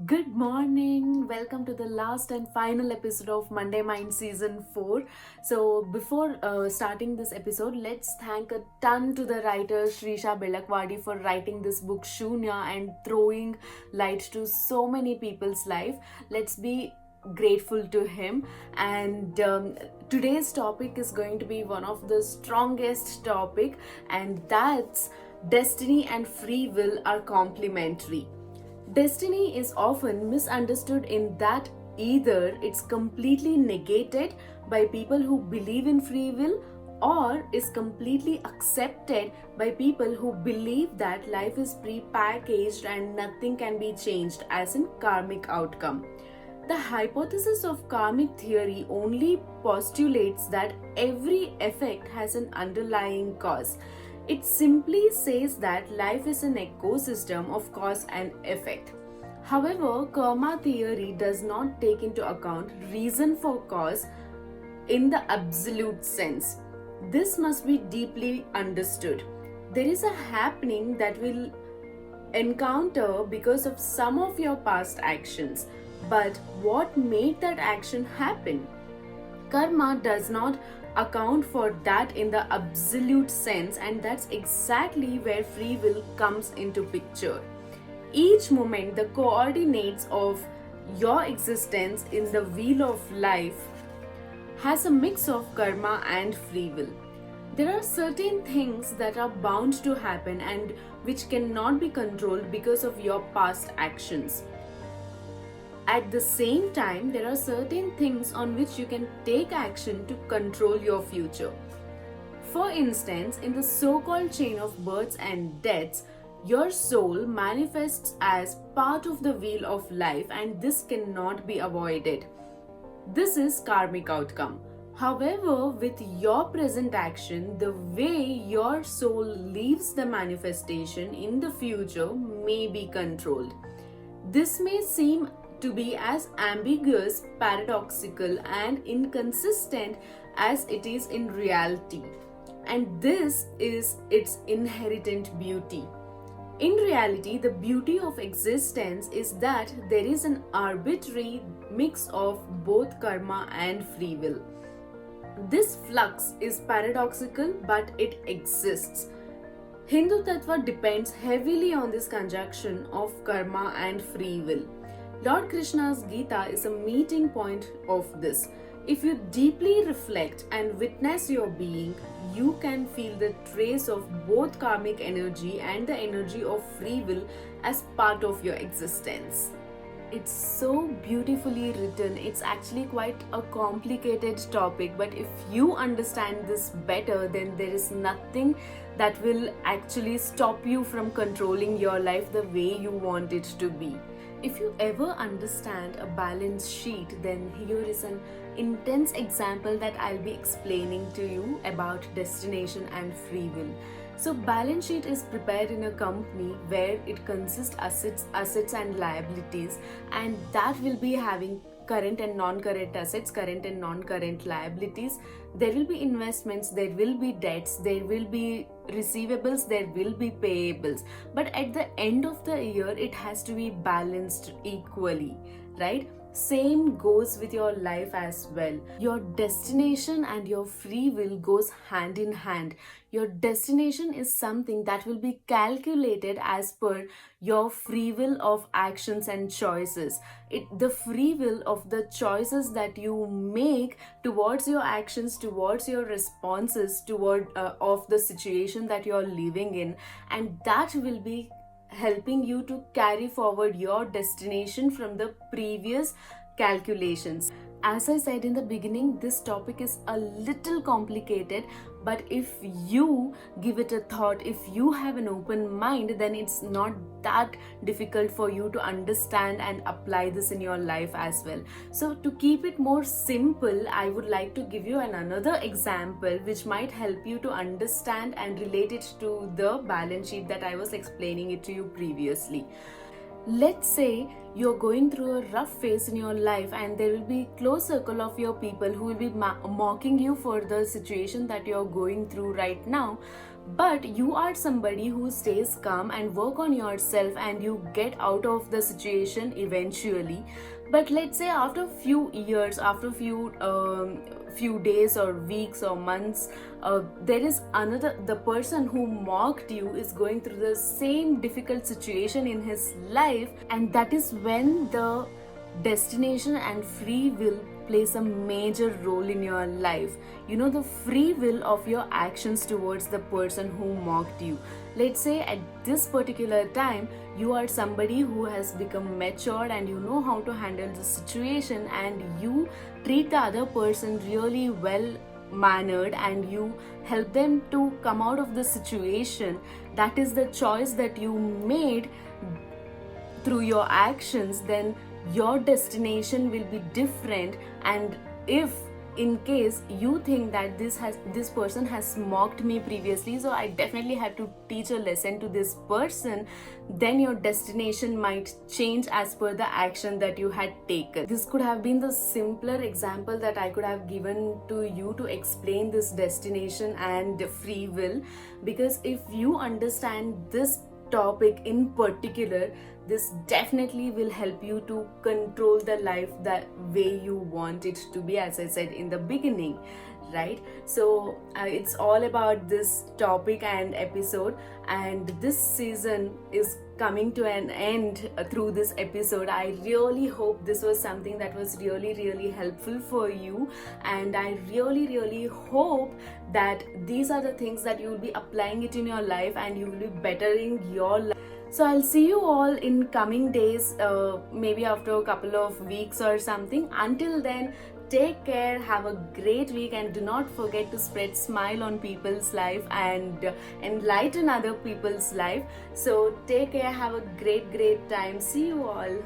Good morning. Welcome to the last and final episode of Monday Mind Season 4. So, before starting this episode, let's thank a ton to the writer Shrisha Belakwadi for writing this book Shunya and throwing light to so many people's life. Let's be grateful to him. And today's topic is going to be one of the strongest topic, and that's destiny and free will are complementary. Destiny is often misunderstood in that either it's completely negated by people who believe in free will or is completely accepted by people who believe that life is pre-packaged and nothing can be changed as in karmic outcome. The hypothesis of karmic theory only postulates that every effect has an underlying cause. It simply says that life is an ecosystem of cause and effect. However, karma theory does not take into account reason for cause in the absolute sense. This must be deeply understood. There is a happening that will encounter because of some of your past actions. But what made that action happen? Karma does not account for that in the absolute sense, and that's exactly where free will comes into picture. Each moment, the coordinates of your existence in the wheel of life has a mix of karma and free will. There are certain things that are bound to happen and which cannot be controlled because of your past actions. At the same time, there are certain things on which you can take action to control your future. For instance, in the so-called chain of births and deaths, your soul manifests as part of the wheel of life, and this cannot be avoided. This is karmic outcome. However, with your present action, the way your soul leaves the manifestation in the future may be controlled. This may seem to be as ambiguous, paradoxical, and inconsistent as it is in reality. And this is its inherent beauty. In reality, the beauty of existence is that there is an arbitrary mix of both karma and free will. This flux is paradoxical, but it exists. Hindu Tattva depends heavily on this conjunction of karma and free will. Lord Krishna's Gita is a meeting point of this. If you deeply reflect and witness your being, you can feel the trace of both karmic energy and the energy of free will as part of your existence. It's so beautifully written. It's actually quite a complicated topic, but if you understand this better, then there is nothing that will actually stop you from controlling your life the way you want it to be. If you ever understand a balance sheet, then here is an intense example that I'll be explaining to you about destination and free will. So balance sheet is prepared in a company where it consists assets and liabilities, and that will be having current and non-current assets, current and non-current liabilities. There will be investments, there will be debts, there will be receivables, there will be payables. But at the end of the year, it has to be balanced equally, right? Same goes with your life as well. Your destination and your free will goes hand in hand. Your destination is something that will be calculated as per your free will of actions and choices. The free will of the choices that you make towards your actions, towards your responses, toward of the situation that you're living in, and that will be helping you to carry forward your destination from the previous calculations. As I said in the beginning, this topic is a little complicated, but if you give it a thought, if you have an open mind, then it's not that difficult for you to understand and apply this in your life as well. So to keep it more simple, I would like to give you another example which might help you to understand and relate it to the balance sheet that I was explaining it to you previously. Let's say you're going through a rough phase in your life, and there will be close circle of your people who will be mocking you for the situation that you're going through right now. but you are somebody who stays calm and work on yourself and you get out of the situation eventually. But let's say after few years, after few days or weeks or months, there is another, the person who mocked you is going through the same difficult situation in his life, and that is when the destination and free will plays a major role in your life. You know, the free will of your actions towards the person who mocked you. Let's say at this particular time you are somebody who has become matured and you know how to handle the situation, and you treat the other person really well mannered and you help them to come out of the situation. That is the choice that you made through your actions. Then your destination will be different. And if in case you think that this person has mocked me previously, so I definitely had to teach a lesson to this person, then your destination might change as per the action that you had taken. This could have been the simpler example that I could have given to you to explain this destination and free will, because if you understand this topic in particular, this definitely will help you to control the life that way you want it to be, as I said in the beginning, right? So it's all about this topic and episode, and this season is coming to an end through this episode. I really hope this was something that was really helpful for you, and I really hope that these are the things that you will be applying it in your life and you will be bettering your life. So I'll see you all in coming days, maybe after a couple of weeks or something. Until then, take care, have a great week, and do not forget to spread smile on people's life and enlighten other people's life. So take care, have a great time. See you all.